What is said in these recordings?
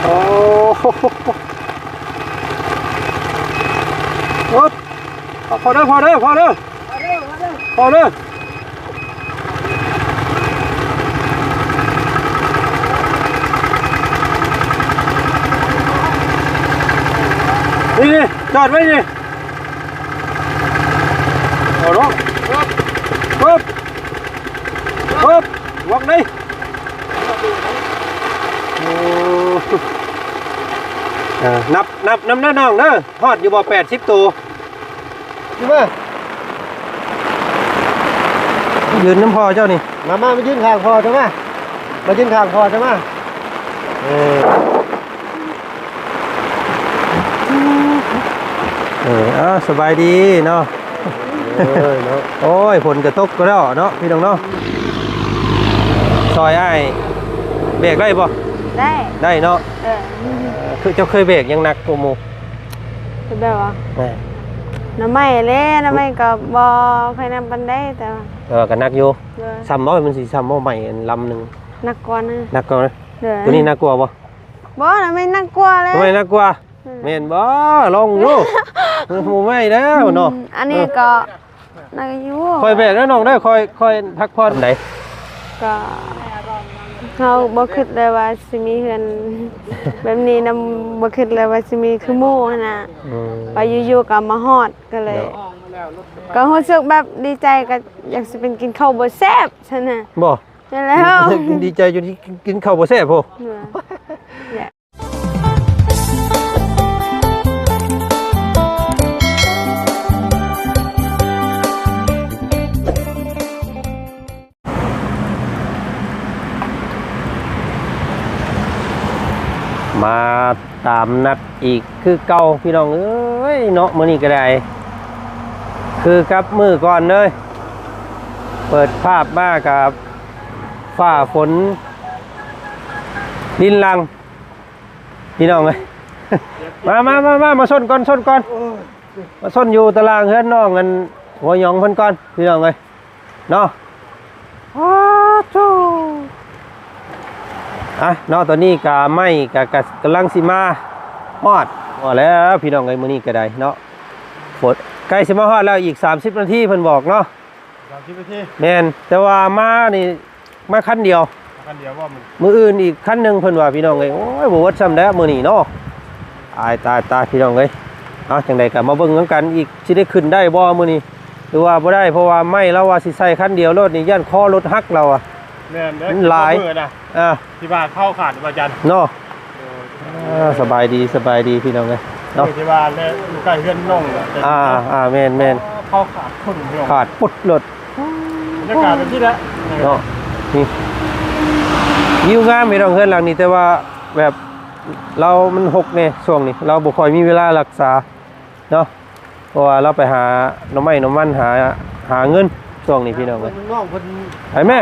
โอ้พอเด้อนี่จอดไว้นี่โอ้โหปึ๊บวางนี่นับน้ำน้องเด้อฮอดอยู่บ่80ตัวใช่ไหมยืนน้ำพอเจ้านี่มายืนข้างพอใช่ไหมมายืนข้างพอใช่ไหมสบายดีเนาะโอ้ยฝนกระตกก็แล้วเนาะพี่น้องเนาะซอยไอ้เบรกได้ป่ะได้เนาะคือเจ้าเคยเบรกยังหนักกว่าหมู่คือแบบว่าน้ำไม่เลยน้ำไม่กับบอใครนำปันได้แต่กันนักอยู่ซ้ำบ่มันสิซ้ำบ่ใหม่ลำหนึ่งนักกว่านะนักกว่านะตัวนี้น่ากลัวป่ะบ่น้ำไม่นักกว่าเลยทำไมน่ากลัวเมนบ่ลองอยู่หมู่ไม่แล้วเนาะอันนี้ก็นักอยู่คอยเบรกแล้วน้องได้คอยพักผ่อนไหนก็เขาบ่คิดเลยว่าสิมีเฮือนแบบนี้นำบ่คิดเลยว่าสิมีคือหมู่นะไปอยู่ๆก็มาฮอดก็เลยก็รู้สึกแบบดีใจก็อยากสิเป็นกินข้าวบ่แซ่บซั่นน่ะบ่นั่นแล้วดีใจจนกินข้าวบ่แซ่บพ่มาตามนัดอีกคือเก่าพี่น้องเอ้ยเนาะมื้อนี้ก็ได้คือกับมือก่อนเลยเปิดภาพมากับฟ้าฝนดินลังพี่น้องเอ้ยมาชนก่อนมาชนอยู่ตารางเฮือนน้องกันหัวหยองเพิ่นก่อนพี่น้องเอ้ยเนาะเนาะตอนนี้กะไม่กำลังสิมาฮอดแล้วพี่น้องไงมื้อนี้ก็ได้เนาะฝนใกล้สิมาฮอดแล้วอีก30นาทีเพิ่นบอกเนาะ30นาทีแม่นแต่ว่ามานี่มาคันเดียวว่ามื้ออื่นอีกคันนึงเพิ่นว่าพี่น้องเอ้ยโอ้ยบ่วัดซ้ำแล้วมื้อนี้เนาะตายพี่น้องเอ้ยจังได๋ก็มาเบิ่งกันอีกสิได้ขึ้นได้บ่มื้อนี้หรือว่าบ่ได้เพราะว่าไม่แล้วว่าสิใส่คันเดียวรถนี่ย่านคอรถหักเราอ่ะแม่นเด้หลายที่บ้านเข้าขาดอาจารย์เนาะสบายดีพี่น้องเลยเนาะที่บ้านเนี่ยใกล้เฮือนน้องแม่นเข้าขาดคนขาดปุ๊ดรถบรรยากาศเป็นที่ละเนาะนี่ยิ้วงามพี่น้องเฮือนหลังนี้แต่ว่าแบบเรามันหกเนี่ยช่วงนี้เราบ่ค่อยมีเวลารักษาเนาะเพราะว่าเราไปหาน้ำมันหาเงินช่วงนี้พี่น้องเลยไปแม่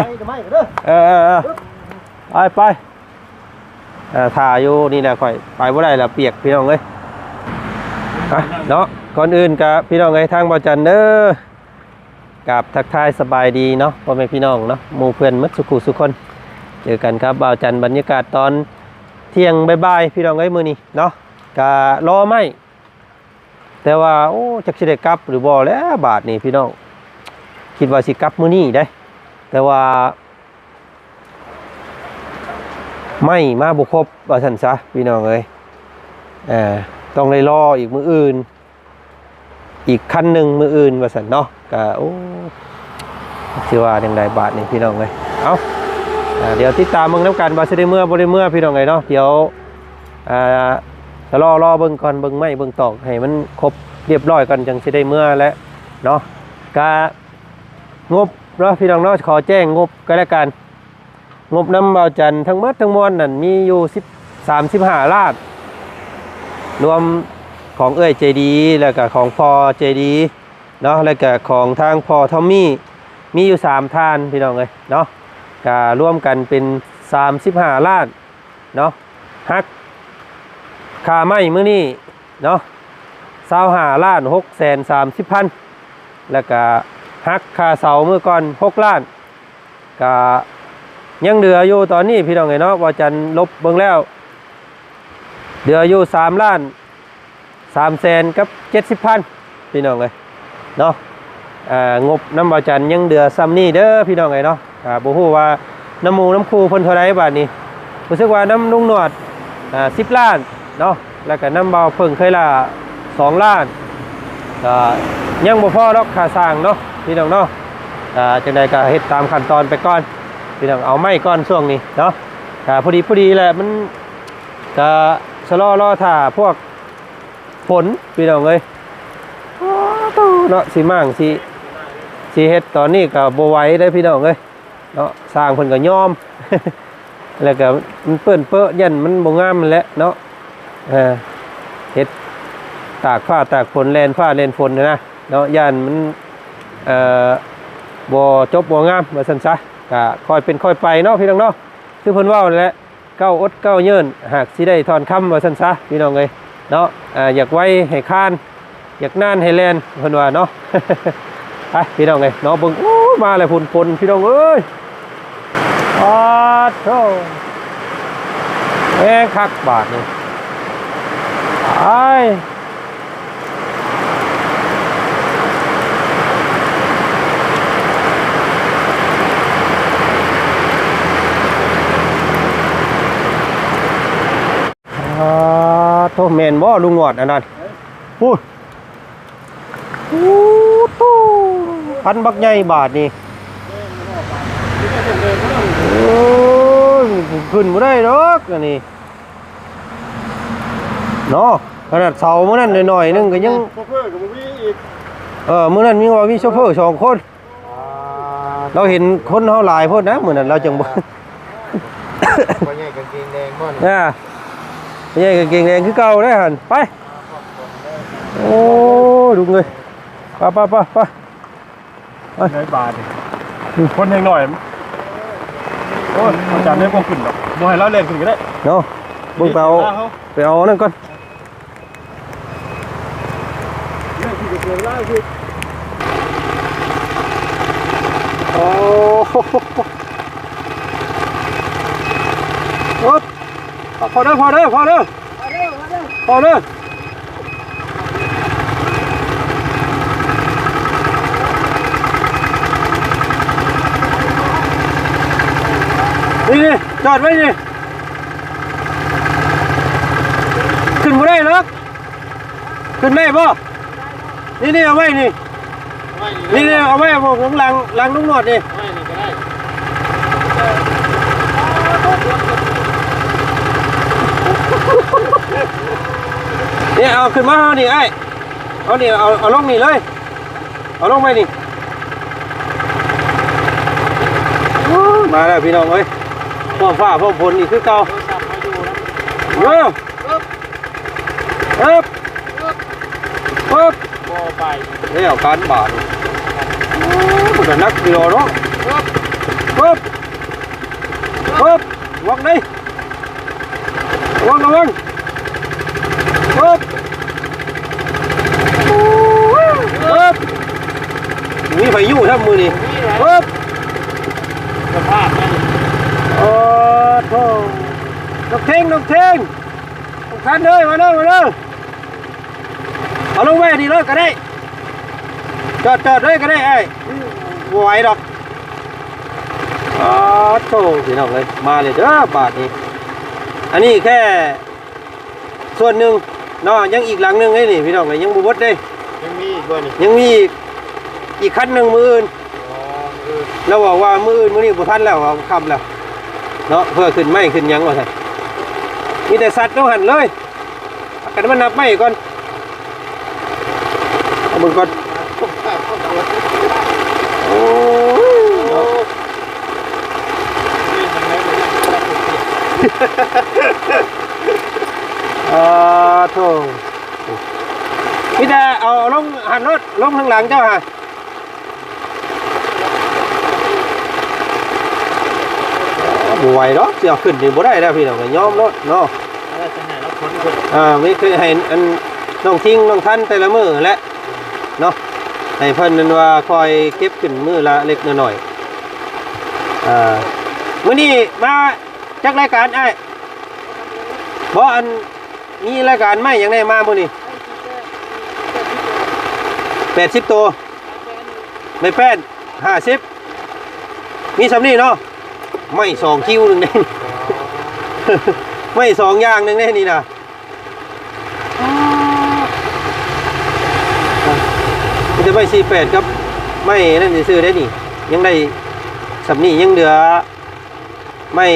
ไปถ่ายอยู่นี่แหละค่อยไปบ่ได้ละเปียกพี่น้องเลยเนาะก่อนอื่นกับพี่น้องเลยทางบ่อจันเด้อกับทักทายสบายดีเนาะพ่อแม่พี่น้องเนาะหมู่เพื่อนมัดสุขุสุคนเจอกันครับบ่าวจันบรรยากาศตอนเที่ยงบ่ายพี่น้องเลยมื้อนี้เนาะกะรอไม่แต่ว่าโอ้จักสิได้กลับหรือบ่แล้วบาทนี่พี่น้องคิดว่าสิกลับมื้อนี้ได้แต่ว่าไม่มาบุครบว่าซั่นซะพี่น้องเอ้ยต้องเลยรออีกมื้ออื่นอีกคันหนึ่งมื้ออื่นว่าซั่นเนาะก็โอ้สิว่าจังไดบาทนี่พี่น้องเอ้ยเอาเดี๋ยวติดตามเบิ่งนำกันว่าสิได้เมื่อบ่ได้เมื่อพี่น้องเอ้ยเนาะเดี๋ยวจะรอเบิ่งก่อนเบิ่งไม้เบิ่งตอกให้มันครบเรียบร้อยก่อนจังสิได้เมื่อแล้วเนาะก็งบเนาะพี่น้องเนาะขอแจ้งงบก็แล้วกันงบน้ำบ่าวจันทั้งหมดทั้งมวลนั่นมีอยู่35 ล้านรวมของเอ้ยเจดีแล้วก็ของพอเจดีเนาะแล้วก็ของทางพอทอมมี่มีอยู่3ท่านพี่น้องเลยเนาะก็ร่วมกันเป็น35 ล้านเนาะฮักค่าไม้มื้อนี้เนาะ25,630,000แล้วก็ฮักค่าเสามื้อก่อน6 ล้านก็ ยังเหลืออยู่ตอนนี้พี่น้องไงเนาะว่าจันลบเบิ่งแล้วเหลืออยู่3 ล้าน3แสนกับ70,000พี่น้องเลยเนาะงบน้ำบาจันยังเหลือซ้ำนี่เด้อพี่น้องไงเนาะบ่ฮู้ว่าน้ำหมูน้ำคูเพิ่นเท่าไรบาทนี้รู้สึกว่าน้ำลุงหนวด10 ล้านเนาะแล้วก็น้ำเบาเพิ่งเคยละ2 ล้านยังบ่พอดอกค่าสร้างเนาะพี่น้องเนาะจังใดก็เฮ็ดตามขั้นตอนไปก่อนพี่น้องเอาไม้ก่อนช่วงนี้เนาะพอดีแหละมันก็ชะลอรอท่าพวกฝนพี่น้องเอ้ยเนาะสิมั่งสิเฮ็ดตอนนี้ก็บ่ไหวได้พี่น้องเอ้ยเนาะสร้างเพิ่นก็ยอม แล้วก็มันเปื้อนเปื้อยันมันบ่งามมันแหละเนาะเฮ็ดตากฟ้าตากฝนแลนฟ้าแลนฝนนะเนาะยันมันบ่จบบ่งามว่าซั่นซะก็ค่อยเป็นค่อยไปเนาะพี่น้องเนาะคือเพิ่นเว้านั่นแหละเก้าอดเก้าเยินหากสิได้ถอนคำว่าซั่นซะพี่น้องเอ้ยเนาะอยากไว้ให้คานอยากนานให้แลนเพิ่นว่าเนาะ ไปพี่น้องเอ้ยเนาะเบิ่งโอ้มาแล้วฝนพี่น้องเอ้ยอ้าโธ่คักบาทนี่ไอ้โทษแมนบ่ลุงหนวดอันนั้นพูดพันบักใหญ่บาทนี่โอ้ยขึ้นบ่ได้ดอกอันนี้เนาะขนาดเสามื้อนั้นหน่อยๆนึงก็ยังโชเฟอร์กับบ่มีอีก มื้อนั้นมีว่ามีโชเฟอร์2 คนเราเห็นคนเฮาหลายโพดนะมื้อนั้นเราจังบ่ บ่ใหญ่กางเกงแดงบ่นี่ ไม่ใช่กางเกงแดงคือเก่าได้หั่นไปโอ้ดูเงยไปในบาทนี่คนยังหน่อยโอ้ยอาจารย์ได้บ่ขึ้นหรอกบ่ให้เราเล่นขึ้นก็ได้ เนาะเบิ่งไปเอานั่นก่อนโอ้โหพอเด้อนี่จอดไว้นี่ขึ้นบ่ได้หรอกขึ้นได้บ่นี่เอาไว้นี่เอาไว้ผมหลังลุงหนวดนี่นี่เอาขึ้นมาเอานี่ไอ้เอานี่เอาลงนี่เลยเอาลงไปนี่มาแล้วพี่น้องเอ้ยพ่อฟ้าพ่อฝนนี่คือเก่าเฮ้ยปึ๊บบ่ไป นี่เอาการบาดมันก็นักเดียวเนาะปึ๊บวังนี่วังปึ๊บมีไฟยู่ทั้งมือนี่ปึ๊บ สภาพนั่น โอ้โหนกเท่งคันเลยมาเลยเอาลงไว้ดีเลยก็ได้จอดเลยก็ได้ไอ้ไหวดอกอ๋อโธ่พี่น้องเลยมาเลยเด้อบาทนี้อันนี้แค่ส่วนหนึ่งเนาะยังอีกหลังหนึ่งไอ้นี่พี่น้องเลยยังบุบดได้ ยังมีอีกบ่นี่ ยังมีอีกคันหนึ่งมืออื่นเราบอกว่ามืออื่นมื้อนี้บ่ทันแล้วค่ำแล้วเนาะเพื่อขึ้นไม้ขึ้นยังว่าซั่นมีแต่สัตว์ต้องหันเลยกันมันนับไม้ก่อนเอามึงก่อนโอ้โธ่พี่แต่เอาลงหันรถลงข้างหลังเจ้าฮะบ่ไหวดอกสิเอาขึ้นนี่บ่ได้แล้วพี่น้องก็ยอมรถเนาะไม่เคยให้อันน้องทิ้งน้องทันแต่ละมื้อแหละเนาะให้เพิ่นนั่นว่าคอยเก็บขึ้นมื้อละเล็กน้อย มื้อนี้มาจักรายการไอ้บ่อันมีรายการใหม่อย่างไดมามื้อนี้80ตัวไม่แป้น50มีสำนี้เนาะไม่2คิวนึงนี่ ไม่2อย่างนึงนี่นะมันจะไม่48ครับไม่นั่นซื้อได้นี่ยังได้สำนี้ยังเหลือไม่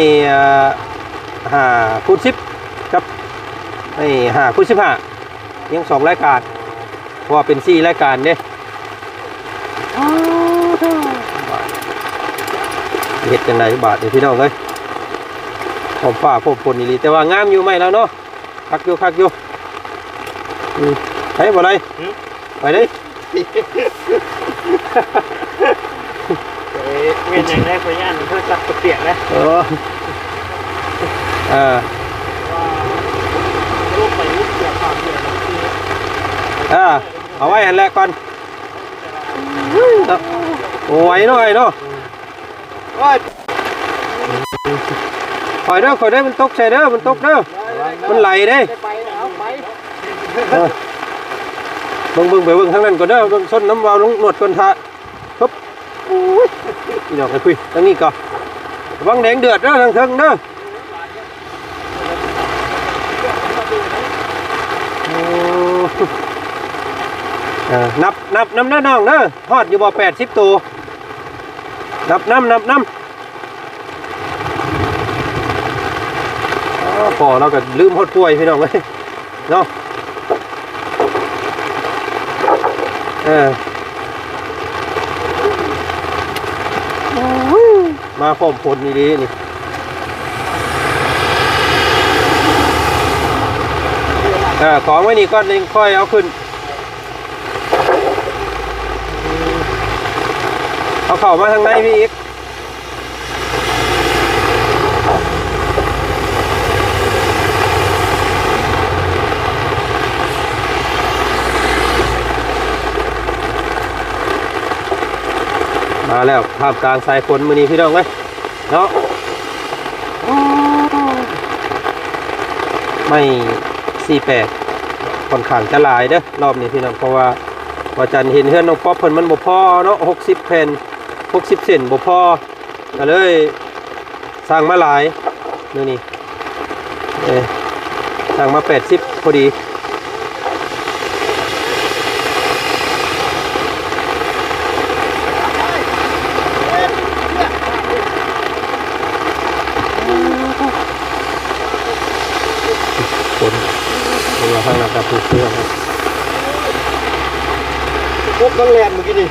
5คูณ10ครับไม่5คูณ15ยัง2รายการเพราะว่าเป็น4รายการเด้เฮ็ดจังไดบาทนี่พี่น้องเอ้ยผมฝ่าผมฝนนี่แต่ว่างามอยู่ไหมแล้วเนาะคักอยู่ไปบ่ได้ไปเด้ เวียนอย่างแรกไปย่านเพื่อจับเปียกนะ ลูกไปลูกเปียกความเปียก เอาไว้อันแรกก่อนโอ้ยเนาะเนาะโอ้ยคอยเด้อมันตกใส่เด้อมันตกเด้อมันไหลเด้ ไปเอาไป เบิ่งไปเบิ่งทางนั้นก่อนเด้อเบิ่งส้นน้ำวาวลงหนวดก่อนทะปึ๊บนี่ดอกกันคุยทางนี้ก่อนวังแดงเดือดเด้อทางเทิงเด้อนับน้ำน้องเด้อฮอดอยู่บ่80ตัวนับน้ำพอเราก็ลืมฮอดป่วยพี่น้องเลยเนาะมาพร้อมผลนี่ดีนี่ของไว้นี่ก้อนนึงค่อยเอาขึ้นเอาเข้ามาทางในพี่อีกมาแล้วภาพกลางสายฝนมื้อนี้พี่น้องเว้ยเนาะไม่48ค่อนข้างจะหลายเด้อรอบนี้พี่น้องเพราะว่าจันเห็นเฮือนน้องป๊อปเพิ่นมันบ่พอเนาะ60แผ่น60เซนบ่พอก็เลยสร้างมาหลายมื้อนี้สร้างมา80พอดีเราข้างหลังกับผู้เสื้อครับ พวกกังแลนเมื่อกี้นี่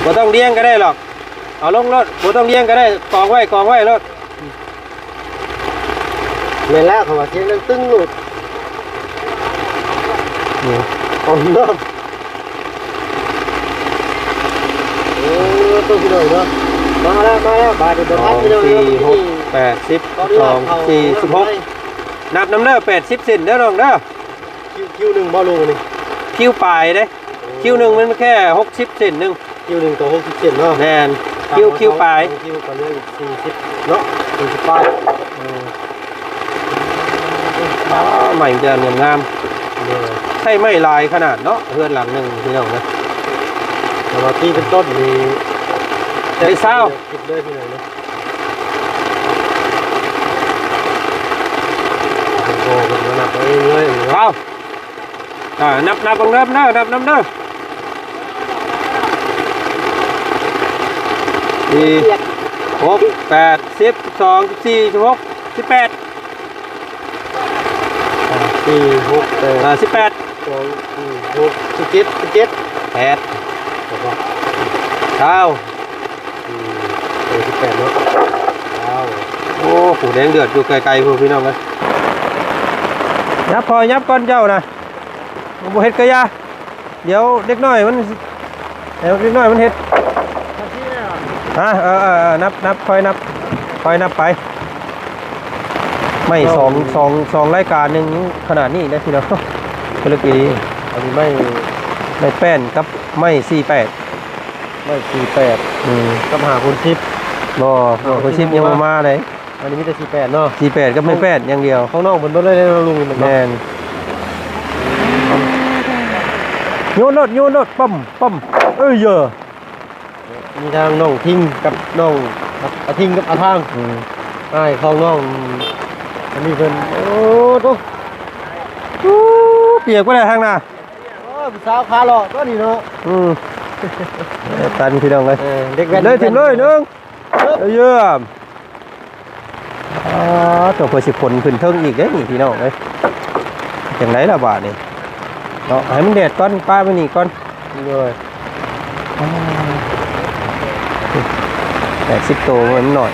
บ่ต้องเลี้ยงก็ได้หรอกเอาลงรถบ่ต้องเลี้ยงก็ได้กองไว้รถ เมื่อแล้วเขาว่าเสียงดังตึ้งหลุดเอาเนาะตัวพี่หน่อยเนาะมาแล้วบาทเดี๋ยวพัดพี่หน่อยเนาะ 16นับน้ำเด้อ80เซนเด้อน้องเด้อ คิวหนึ่งบ่ลงนี่ คิวปลายเด้คิวหนึ่งมันแค่60เซนนึง คิวหนึ่งต่อ60เซนเนาะ แน่นคิวปลาย คิวกันเลย40เนาะ40ปลาย ใหม่เดือนงามใช่ไม่ลายขนาดเนาะเฮือนหลังหนึ่งพี่น้องนะ แต่ว่าที่เป็นต้นมี ได้เศร้า คิดเลยพี่หน่อยเนาะโอ้เป็นระดับเองเลย เอานับบังเริ่มเด้อนับน้ำเด้อ4 6 8 10 12 14 16 18 4 6 8 18 2 4 6 17 8 9 18เนาะ9 โอ้ผูแดงเดือดอยู่ไกลๆพวกพี่น้องเลยยับพอยับก้อนเจ้านะบ่เฮ็ดกะยาเดี๋ยวเด็กน้อยมันเฮ็ดนับคอยนับไปไม่สองรายการหนึ่งขนาดนี้นะพี่น้องก็เลยกี่ อันนี้ไม่ ไม่แป้นกับไม่48 ไม่48กับหาคุณชิป บ่คนชิปยังบ่มาเลย อันนี้มีแต่48เนาะ 48กับไม่แป้นอย่างเดียว ข้างนอกมันเบิดเลยนะลุงมัน แม่นโยนรถปั๊มเอ้ยเยอะ มีทางน้องทิ้งกับน้องอาทิ้งกับอาทางอ้ายของน้องอันนี้เพิ่นโอ้โต เปียกไปเลยทางหน้า โอ้ผู้สาวขาหล่อตัวนี้เนาะ ตันพี่น้องเลย เด็กแว้น เลยถึงเลยนึงเยี่ยมตัวเพื่อสิผลขึ้นเทิงอีกเด้นี่พี่น้องเลยจังไรล่ะบาทนี่เนาะให้มันแดดก่อนป้าไปนี่ก่อน เลย 80 โตมันหน่อย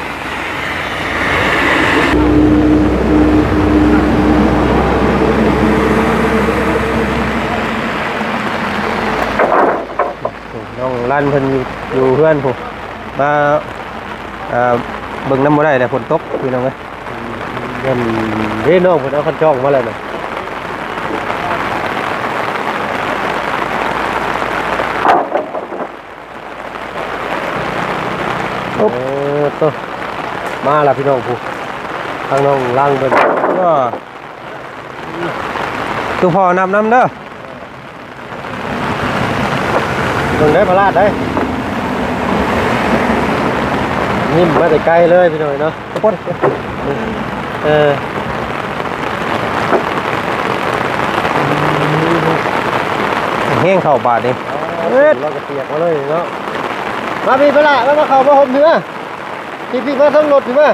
น้องลั่นเพิ่นอยู่เพื่อนผมมาเบิ่งน้ำบ่ได้แต่ฝนตกพี่น้องเอ้ย เงินเด้น้องเพิ่นเอาคันจ้องมาแล้วน่ะตัวมาล่ะพี่น้องผู้ทางน้องล่างเพิ่น ก็คือพอนำน้ำเด้อ เพิ่นได้พลาดได้ยิ้มมาแต่ไกลเลยพี่น้อยเนาะเออ แห้งเข้าบาทนี่ เราจะเปียกมาเลยเนาะมาพี่พลาดมาเข้ามาห่มเนื้อพี่มาทั้งรถพี่มา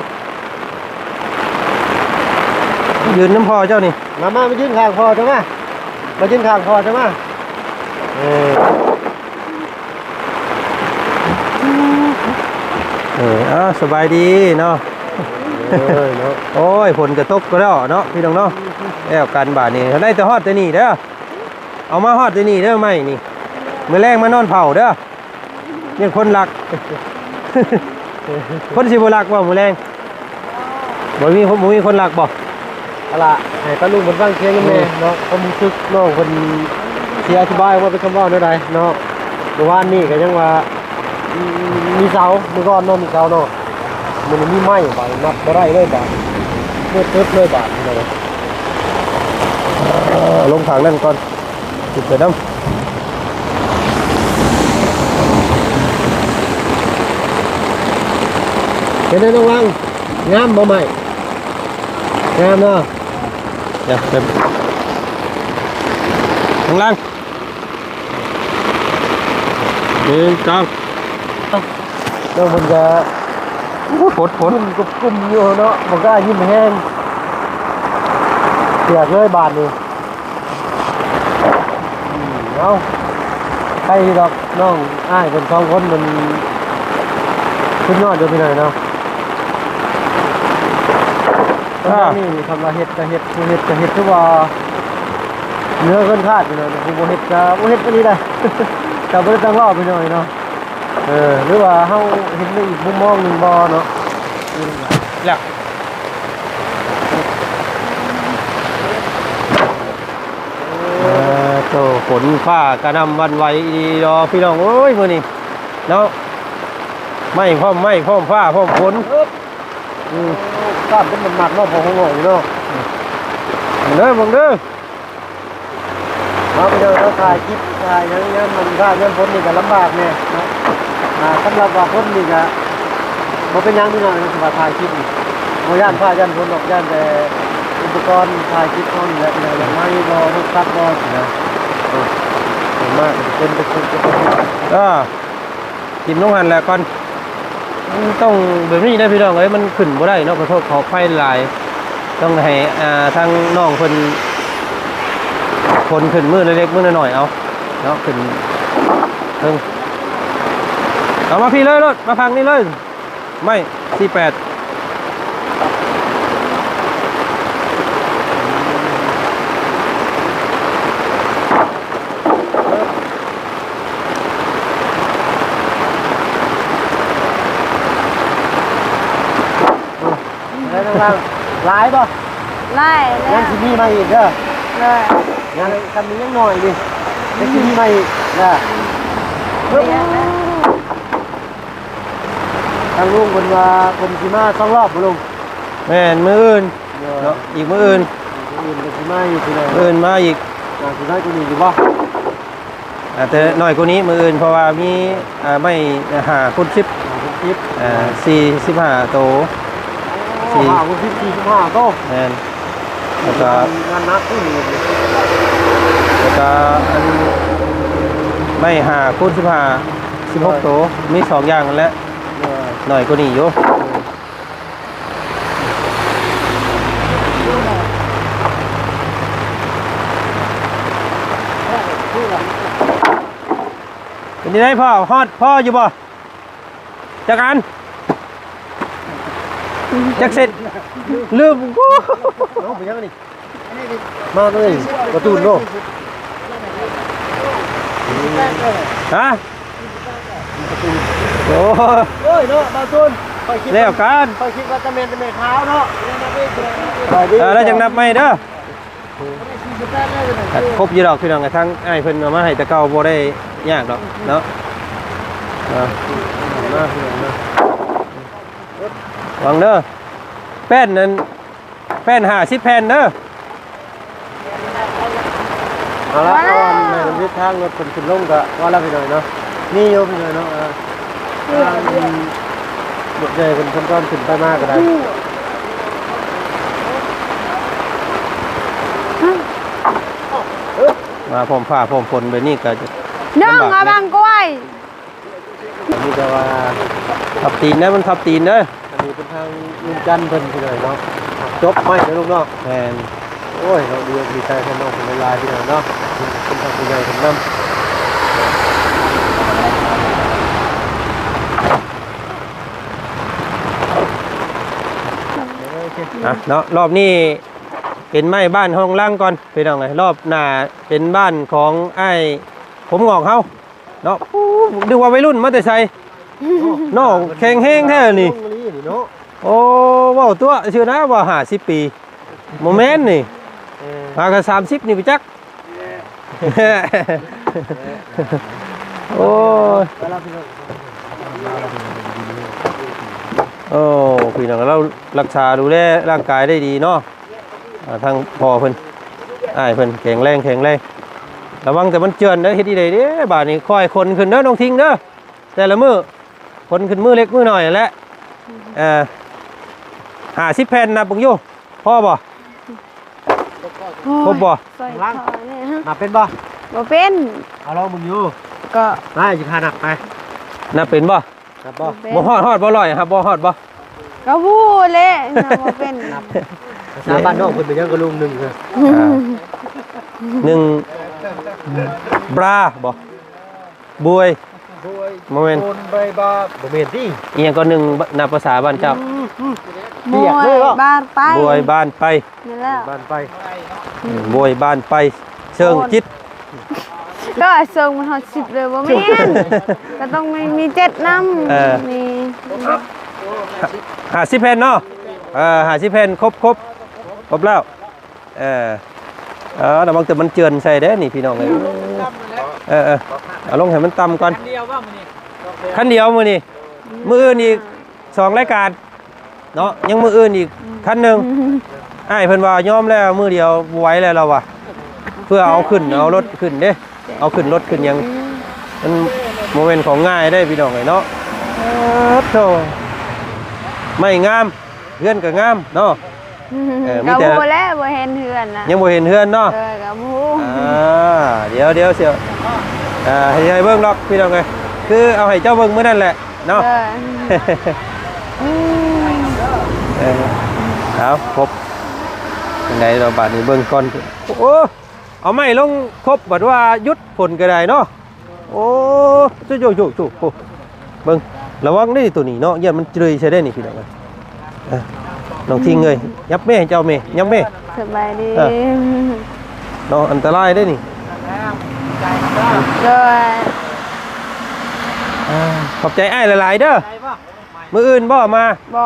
ยืนน้ำพอเจ้านี่ มายืนข้างคอใช่ไหมมายืนข้างคอใช่ไหมสบายดีเนาะโอ้ยฝนกระทบก็แล้วเนาะพี่น้องเนาะแล้วกันบาทนี่ได้แต่ฮอดแต่นี่เด้อเอามาฮอดแต่นี่เด้อไม่นี่มื้อแรงมานอนเผาเด้อยังคนหลัก คนสิบ่หลักบ่มื้อแรงบ่มีคนหลักบ่ อะไรให้ตาลุงมันฟังเสียงกันแม่เนาะความรู้สึกน้องคนเสียอธิบายว่าเป็นคำว่าเท่าใดเนาะเมื่อวานนี่ก็ยังว่ามีเสาเมื่อก่อนเนาะมีเสาเนาะมันมีไม้บาดนับบ่ได้เลยบาดเพิ่มเลยบาดนี่เลย ลงทางนั่นก่อนติดไปน้ำ เป็นไงน้องวังงามบ่ใหม่งามเนาะ เดี๋ยวเต็มข้างล่างกลาง น้องมันจะ ฝน กุ้มอยู่เนาะมันก็ยิ้มแห้งเปียกเลยบาดนี่เอาใครดอกน้องอ้ายเป็น2 คนมันขึ้นยอดเดี๋ยวไปหน่อยเนาะนี่ทำมาเห็ดกับเห็ดผู้เห็ดกับเห็ดที่ว่าเนื้อเกินคาดไปหน่อยผู้เห็ดกับผู้เห็ดก็ดีได้แต่ไม่ได้ตั้งรอบไปหน่อยเนาะหรือว่าเขาเห็นในอีกมุมมองหนึ่งบอเนาะ แล้วโตฝนฟ้ากระนำวันไหวดีรอพี่น้องโอ้ยมื้อนี้เนาะไม่พร้อมฟ้าพร้อมฝน กล้ามเป็นหมัดๆเนาะพอหัวงอกอยู่เนาะ เด้อบังเด้อ เอาไปเดินแล้วถ่ายคลิปถ่ายอย่างเงี้ยมันถ้าเงินพ้นนี่ก็ลำบากเนี่ยเนาะสำหรับว่าพ้นนี่ก็บ่เป็นหยังนี่เนาะสำหรับถ่ายคลิปนี่บ่ย่านผ้าย่านพ้นหรอกย่านแต่อุปกรณ์ถ่ายคลิปเท่านี้แหละอย่างไม้บ่รถคัดบ่นะส่วนมากก็จะเป็นกินน้องหันแหละก่อนต้องแบบนี้ได้พี่น้องเอ้ยมันขึ้นบ่ได้เนาะขอโทษขอไฟหลายต้องให้ทางน้องคนขึ้นมือเล็กๆมือหน่อยเอาเนาะขึ้นเอามาพี่เลยรถมาพังนี่เลยไม่48หลายป่ะ ไล่แล้ ยั ว งสิมีมาอีกเด้อ เลย ยังคำนี้ยังหน่อยดิ ได้กินใหม่นะ เรียนแล้ว ทางลุงคนว่าคนสิมา2รอบบ่ลุง แม่นมื้ออื่นเนาะอีกมื้ออื่น อื่นก็สิมาอยู่ที่ไหน มื้ออื่นมาอีก สิได้ตัวนี้อยู่บ่ แต่น้อยกว่านี้มื้ออื่นเพราะว่ามีไม่5ฟุต10 คิด 45โต 5คน45โต แม่นแล้วก็ งานนักที่นี่ แล้วก็อันไม่5คูณ15 16โตมี2อย่างนั่นแหละหน่อยกว่านี้อยู่เป็นยังไงพ่อฮอดพ่ออยู่บ่จักอันจักเสร็จลืมกู น้องไปยังนี่มาเลยประตูโลก ฮะโอ้ เอ้ยเนาะบาตูนไปคิด แล้วกัน ไปคิดว่าจะเป็นแม่ขาวเนาะ แล้วจังนับไม่เด้อครบอยู่ดอกพี่น้องกระทั่งไอ้เพิ่นเอามาให้แต่เก่าบ่ได้ยากดอกเนาะวางเด้อแป้นนั้นแป้น50แผ่นเด้อ เอาละก่อนในทิศทางรถขึ้นลงก็ว่าละไปหน่อยเนาะนี่โยมไปหน่อยเนาะรถใหญ่ขึ้นขั้นตอนขึ้นไปมากก็ได้ มาพร้อมฟ้าพร้อมฝนแบบนี้ก็จะ น้องเอาบางกล้วย อันนี้ก็ว่า ทับตีนนะมันทับตีนเด้อ อันนี้เป็นทางลุงจันทร์เพิ่นไปหน่อยเนาะจบไม่นะลูกเนาะ แม่น โอ้ยเราดีใจแทนน้องเป็นลายไปหน่อยเนาะเป็นทางผู้ใหญ่เป็นน้ำ เนาะรอบนี้เป็นไม้บ้านห้องล่างก่อนพี่น้องเอ้ยรอบหน้าเป็นบ้านของไอ้ผมงอกเฮาเนาะดูว่าวัยรุ่นมาแต่ไสน้องแข็งแห้งแท้นี่ เนาะ โอ้เว้าตัวชื่อนะว่า50ปีโมเมนต์นี่มาก็30นี่ไปจัก โอ้ยโอ้พี่น้องเรารักษาดูแลร่างกายได้ดีเนาะทางพ่อเพิ่นอ้ายเพิ่นแข็งแรงระวังแต่มันเจือนเด้อเฮ็ดดีเด้บาดนี้ค่อยคนขึ้นเด้อน้องทิ้งเด้อแต่ละมื้อคนขึ้นมือเล็กมือน้อยนั่นแหละ50แผ่นนับเบิ่งอยู่พอบ่ครบบ่ ใส่ท่อเนี่ยฮะ นับเป็นบ่ บ่เป็น เอาลองมึงอยู่ ก็ ได้จะพานับไป นับเป็นบ่ นับบ่ บ่ฮอดบ่ร้อยครับบ่ฮอดบ่ ก็พูดเลยนะบ่เป็น ภาษาบ้านนอกคนเป็นยังกระลุงหนึ่งคือ หนึ่งบราบ่บวยโมเมนต์ โอนใบบาบ่เมนที่ อีหยังก็หนึ่งนับภาษาบ้านเจ้า มวยบ้านไป บวยบ้านไป นี่แล้ว บ้านไป บวยบ้านไปเชิงจิต ก็ส่งมันฮอด10เลยบ่แม่นก็ต้องมี7นำมี 50แผ่นเนาะ50แผ่นครบแล้วระวังแต่มันเจือนใส่เด้นี่พี่น้องเอ้ยเอาลงให้มันต่ำก่อน เดียวว่ามันนี่ คันเดียวมื้อนี้มื้ออื่นอีก2รายการเนาะยังมื้ออื่นอีกคันหนึงอ้ายเพิ่นว่ายอมแล้วมื้อเดียวบ่ไหวแล้วเราว่ะเพื่อเอาขึ้นเอารถขึ้นเด้เอาขึ้นรถขึ้นหยังมันโมเมนต์ของง่ายได้พี่น้องเอ้ยเนาะโธ่ไม่งามเฮือนก็งามเนาะมี ก็ แต่ บ่แล้วบ่เห็นเฮือนนะ ยังบ่เห็นเฮือนเนาะ ก็บ่ เดี๋ยวเสียวให้เบิ่งดอกพี่น้องเอ้ยคือเอาให้เจ้าเบิ่งมื้อนั่นแหละเนาะ เอาครบยังไงเราบาดนี้เบิ่งก่อนโอ้เอาไม้ลงครบบัดว่ายุดผลก็ได้เนาะโอ้จุเบิ่งระวังได้ตัวนี้เนาะอย่ามันเจยใช่ได้นี่พี่น้องน้องทิ้งเลยยับแม่เจ้าแม่ยับแม่ สบายดี เนาะอันตรายได้นี่ โดย ขอบใจอ้ายหลายๆเด้อมื้ออื่นบ่มา บ่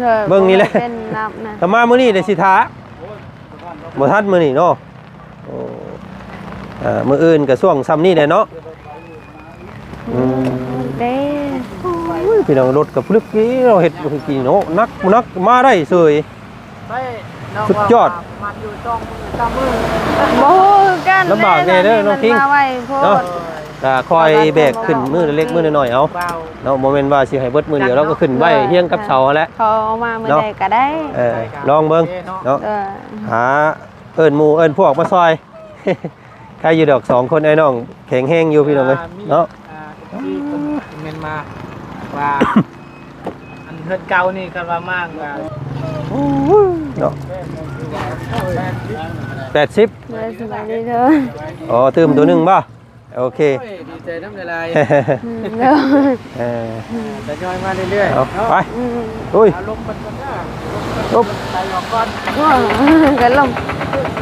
เลย เบิ่งนี่แหละ เป็นนับนะ ถ้ามามื้อนี้ได้สิท้าบ่ทันมื้อนี้เนาะโอ้ มื้ออื่นก็ช่วงซ้ำนี่แหละเนาะอืม เด้ อุ้ยพี่น้องรถกับพลึกกี้เราเฮ็ดบ่คือกี่เนาะนักมาได้เสย ไม่น้อง สุดยอด มันอยู่จ้องตามมือ บ่ฮู้คือกัน ลำบากแน่เด้อน้องคิง มัมาไว้โพ เนาะ ด ก็คอยแบกขึ้นมื้อเล็กมื้อน้อยๆเอา เบา เนาะบ่แม่นว่าสิให้เบิดมื้อเดียวเราก็ขึ้นไว้เฮียงกับเสาแหละ เขาเอามาเมื่อใดก็ได้ ลองเบิ่งเนาะ เออ หาเอิ้นหมู่เอิ้นพวกมาซอย ใครอยู่ดอกสองคนไอ้น้องแข็งแรงอยู่พี่น้องเอ้ยเนาะ ที่คนเมนมาว่าอันเฮือนเก่านี่กันว่ามากว่า เนาะ80 เลยสบายดีเด้อ อ๋อตื่มตัวหนึงบ่โอเค โอ้ยดีใจน้ำลาย เด้อ เออ แต่ย่อยมาเรื่อยๆ เอา เนาะ ไป อืม อุ้ย อารมณ์มันก็ได้ ปุ๊บ ใจออกก่อน ว้าวกันลม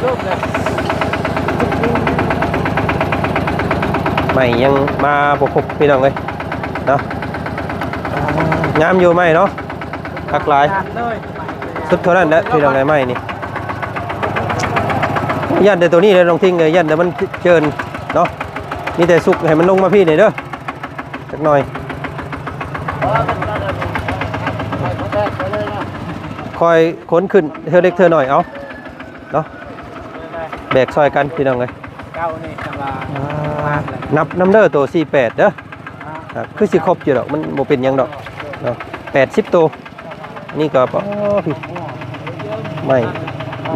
รูปเลย ไม่ยังมาบ่ครบพี่น้องเอ้ยเนาะงามอยู่ไหมเนาะคักหลาย ตามเลย สุดเท่านั้นแหละพี่น้องไอ้ไม้นี่ยันแต่ตัวนี้เลยลองทิ้งเลยยันแต่มันเจินเนาะมีแต่สุกให้มันลงมาพี่หน่อยเด้อสักหน่อยคอยขนขึ้นเธอเล็กเธอหน่อยเอาเนาะแบกซอยกันพี่น้องเลย เก่านี่กันว่ามากเลย นับน้ำเด้อตัว48เด้อครับคือสิครบอยู่ดอกมันบ่เป็นหยังดอกเนาะ80ตัวนี่ก็อ๋อพี่ไม่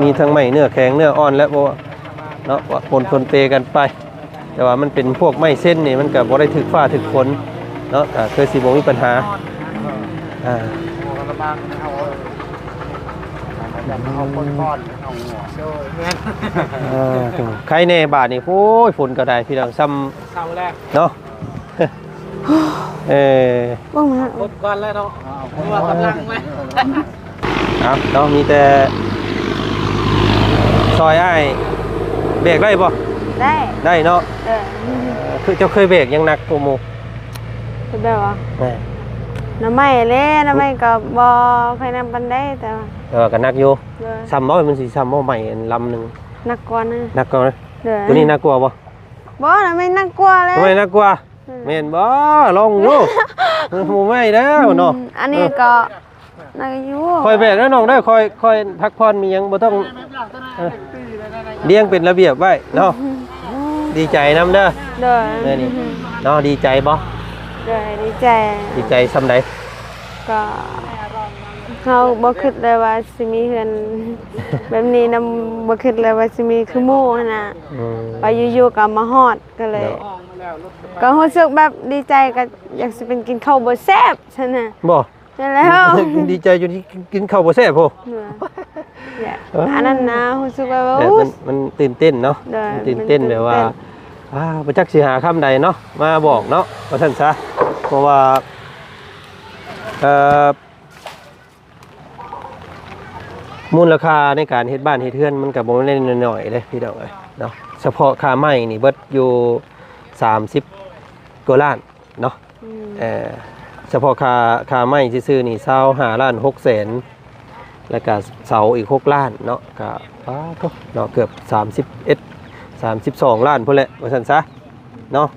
มีทั้งไม้เนื้อแข็งเนื้ออ่อนและบ่เนาะว่าปนคนเปกันไป แต่ว่ามันเป็นพวกไม้เส้นนี่มันก็บ่ได้ถึกฟ้าถึกฝนเนาะคือสิบ่มีปัญหาอ่า ระบางเอาคนก้อนเอาหัวโซ่แม่น ใครแน่บาทนี่โอ้ยฝนก็ได้พี่น้องซ้ เสาแรก ำเนาะ บ้างมา ลดก้อนแล้วเนาะว่ากำลังไหม ครับเนาะมีแต่ซอยอ้ายเบรกได้บ่ ได้ ได้เนาะ เออ คือเจ้าเคยเบรกยังหนักโปรโม คือแบบว่า แหม่ น้ำไม้เล่น้ำไม้ก็บ่ค่อยนำปานใดแต่ว่า ก็หนักอยู่ เด้อ ซ้ำบ่มันสิซ้ำบ่ใหม่อันลำหนึง นักกว่านะ หนักกว่านะ เด้อ ตัวนี้น่ากลัวบ่ บ่น้ำไม้นักกว่าเลย ทำไมน่ากลัวแม่นบ่ลองดูหมู่ไม่แล้วเนาะ อันนี้ก็นักอยู่ คอยเบรกแล้วน้องได้คอยพักผ่อนมีหยังบ่ต้องเลี้ยงเป็นระเบียบไว้เนาะดีใจนำเด้อ เด้อ เด้อนี่เนาะดีใจบ่ เด้อดีใจ ดีใจซำใด ก็เขาบ่คิดเลยว่าสิมีเฮือนแบบนี้นำบ่คิดเลยว่าสิมีคือหมู่หั่นน่ะ อืม ไปอยู่ๆก็มาฮอดก็เลย ก็รู้สึกแบบดีใจก็อยากสิเป็นกินข้าวบ่แซ่บซั่นน่ะ บ่ นั่นแล้ว ดีใจจนกินข้าวบ่แซ่บโพ เนี่ยอันนั้นนะรู้สึกว่า แต่ อู้ มันตื่นเต้นเนาะ ได้ มันตื่นเต้น มันตื่น แบบว่า เต้น บ่จักสิหาคำใดเนาะมาบอกเนาะว่าซั่นซะเพราะว่าเอ่อมูลค่าในการเฮ็ดบ้านเฮ็ดเรือนมันก็บ่แม่นน้อยๆเด้พี่น้องเอ้ยเนาะเฉพาะค่าไม้นี่เบิดอยู่30กว่าล้านเนาะ อืม เฉพาะค่าไม้ซื่อๆนี่25ล้าน6แสนแล้วก็เสาอีก6ล้านเนาะก็เนาะเกือบ32ล้านพุ่นแหละว่าซั่นซะเนาะ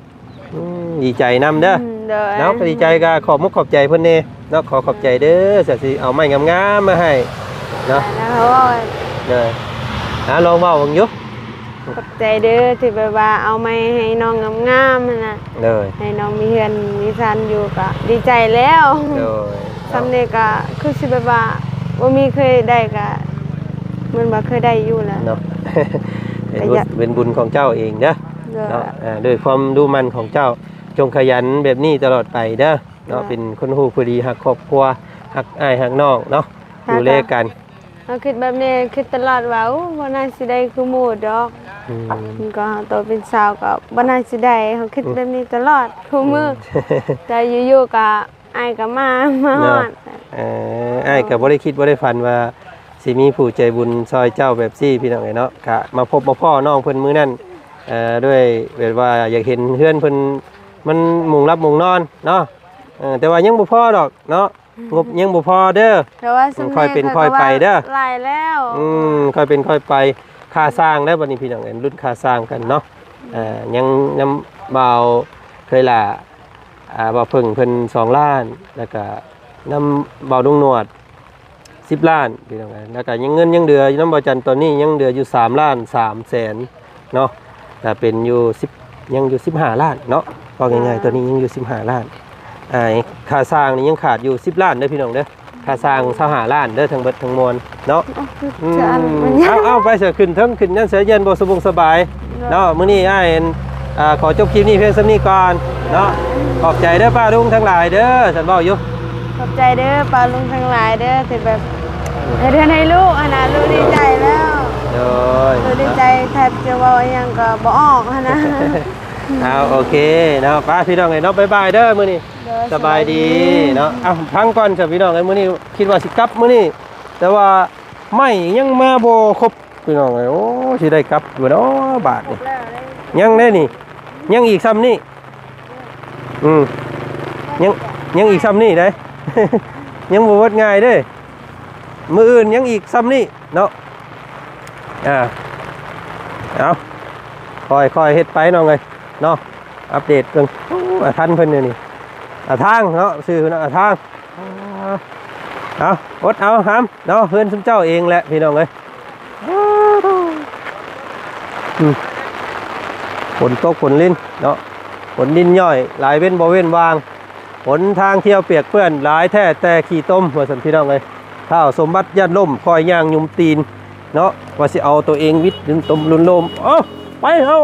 ดีใจนำเด้อ เด้อ เนาะก็ดีใจก็ขอบมุกขอบใจเพิ่นแน่เนาะขอบใจเด้อสิเอาไม้งามๆมาให้เนาะ แล้วเขาว่า เด้อลองเว้าเบิ่งอยู่ ขอบใจเด้อที่แบบว่าเอาไม้ให้น้องงามๆนั่นน่ะ เด้อ ให้น้องมีเฮือนมีซันอยู่ก็ดีใจแล้ว เด้อ ซำนี้ก็คือสิแบบว่าบ่มีเคยได้ก็มันบ่เคยได้อยู่แล้ว เนาะ เป็นบุญของเจ้าเองเด้อ เด้อ เนาะด้วยความดูมันของเจ้าจงขยันแบบนี้ตลอดไปเด้อเนาะ ค่ะ เป็นคนฮู้ผู้ดีฮักครอบครัวฮักอ้ายฮักน้องเนาะ ค่ะ ดูแลกัน เราคิดแบบนี้คิดตลอดว่าอู้บ่น่าสิได้คือหมู่ดอก อืม มันก็โตเป็นสาวก็บ่น่าสิได้เขาคิดแบบนี้ตลอดทุกมื้อแต่อยู่ๆก็อ้ายก็มาฮอด อ้ายก็บ่ได้คิดบ่ได้ฝันว่าสิมีผู้ใจบุญซอยเจ้าแบบซี่พี่น้องเอ้ยเนาะก็มาพบมาพ่อน้องเพิ่นมื้อนั้นด้วยแบบว่าอยากเห็นเฮือนเพิ่นมันมุงรับมุงนอนเนาะแต่ว่ายังบ่พอดอกเนาะงบยังบ่พอเด้อ แต่ว่าสำ ค่อยเป็นค่อยไปเด้อ หลายแล้ว ค่อยเป็นค่อยไปค่าสร้างได้บัดนี้พี่น้องเอ้ยรุ่นค่าสร้างกันเนาะ ยังน้ำเบาเคยล่ะบ่เพิ่งเพิ่น2ล้านแล้วก็น้ำเบาดุงหนวด10ล้านพี่น้องแล้วก็ยังเงินยังเดือน้ำบ่จันตอนนี้ยังเดืออยู่3ล้าน3แสนเนาะแต่เป็นอยู่10ยังอยู่15ล้านเนาะก็ง่ายๆตัวนี้ยังอยู่15ล้านค่าสร้างนี่ยังขาดอยู่10ล้านเด้อพี่น้องเด้อค่าสร้าง25ล้านเด้อทั้งเบิดทั้งมวลเนาะ จะอันมันยาก เอาไปเสือขึ้นเทั้งขึ้นยันเสือเย็นบ่สบงสบายเนาะมื้อนี้อ้ายขอจบคลิปนี้เพียงส่ำนี้ก่อนเนาะขอบใจเด้อป้าลุงทั้งหลายเด้อฉันบอกอยู่ ขอบใจเด้อปลาลุงทั้งหลายเด้อที่แบบให้เดือนให้ลูกอันนะลูกดีใจแล้ว โดย ลูกดีใจแทบจะเว่าอิหยังก็บ่ออกหั้นนะ เอาโอเคเนาะป้าพี่น้องเอ้ยเนาะบ๊ายบายเด้อมื้อนี้ เด้อ สบายดีเนาะเอาพังก่อนจ้ะพี่น้องเอ้ยมื้อนี้คิดว่าสิกลับมื้อนี้แต่ว่าไม่ยังมาบ่ครบพี่น้องเอ้ยโอ้สิได้กลับอยู่เนาะบาทนี่ยังได้นี่ยังอีกซ้ำนี่ยังอีกซ้ำนี่ได้ ยังบ่วัดง่ายเด้มื้ออื่นยังอีกซ้ำนี่เนาะเอาค่อยเฮ็ดไปน้องเอ้ยเนาะอัปเดตเพิ่นโอ้ทันเพิ่นนี่ทางเนาะชื่อเนาะทางเอาอดเอาหามเนาะเพื่อนซุมเจ้าเองแหละพี่น้องเอ้ยฝนตกฝนลิ้นเนาะฝนดินย่อยหลายเว้นบ่เว้นวางฝนทางเที่ยวเปียกเปื้อนหลายแท้แต่ขี้ต้มว่าซั่นพี่น้องเอ้ยข้าวสมบัติยัดล่มคอยย่างยุมตีนเนาะว่าสิเอาตัวเองวิทย์ดึงต้มลุนโลมเอาไปเอา